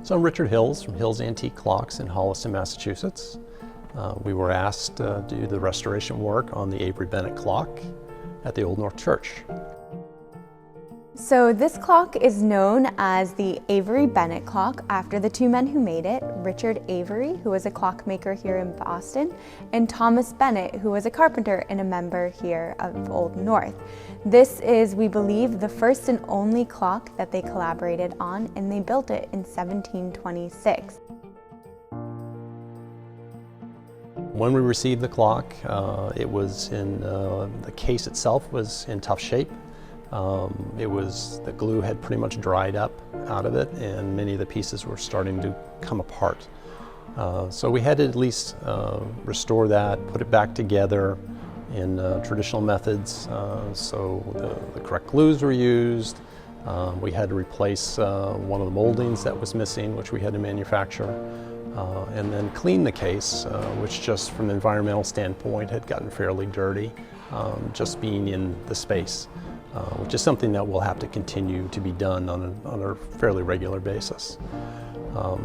So I'm Richard Hills from Hills Antique Clocks in Holliston, Massachusetts. We were asked to do the restoration work on the Avery-Bennett Clock at the Old North Church. So this clock is known as the Avery-Bennett Clock after the two men who made it, Richard Avery, who was a clockmaker here in Boston, and Thomas Bennett, who was a carpenter and a member here of Old North. This is, we believe, the first and only clock that they collaborated on, and they built it in 1726. When we received the clock, it was in, the case itself was in tough shape. The glue had pretty much dried up out of it, and many of the pieces were starting to come apart. So we had to at least restore that, put it back together in traditional methods. So the correct glues were used. We had to replace one of the moldings that was missing, which we had to manufacture, and then clean the case, which just from an environmental standpoint had gotten fairly dirty, just being in the space. Which is something that will have to continue to be done on a fairly regular basis.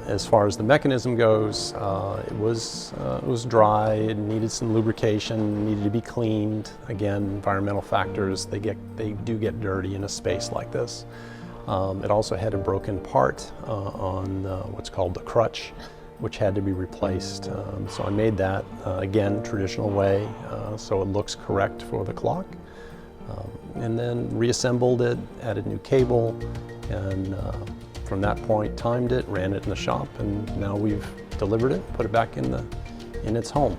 As far as the mechanism goes, it was dry, it needed some lubrication, needed to be cleaned. Again, environmental factors, they do get dirty in a space like this. It also had a broken part on what's called the crutch, which had to be replaced. So I made that, again, traditional way, so it looks correct for the clock. And then reassembled it, added new cable, and from that point timed it, ran it in the shop, and now we've delivered it, put it back in its home.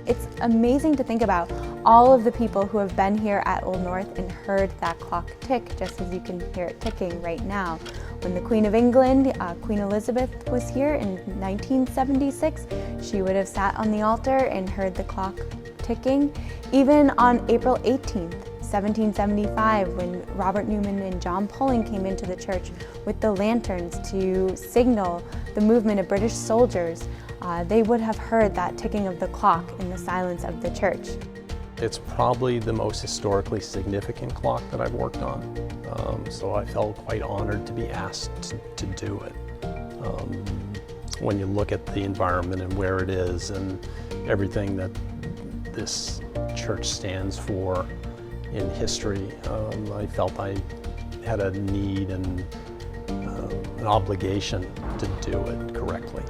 It's amazing to think about all of the people who have been here at Old North and heard that clock tick, just as you can hear it ticking right now. When the Queen of England, Queen Elizabeth, was here in 1976, she would have sat on the altar and heard the clock ticking. Even on April 18th, 1775, when Robert Newman and John Pulling came into the church with the lanterns to signal the movement of British soldiers, they would have heard that ticking of the clock in the silence of the church. It's probably the most historically significant clock that I've worked on, so I felt quite honored to be asked to do it. When you look at the environment and where it is and everything that this church stands for in history, I felt I had a need and an obligation to do it correctly.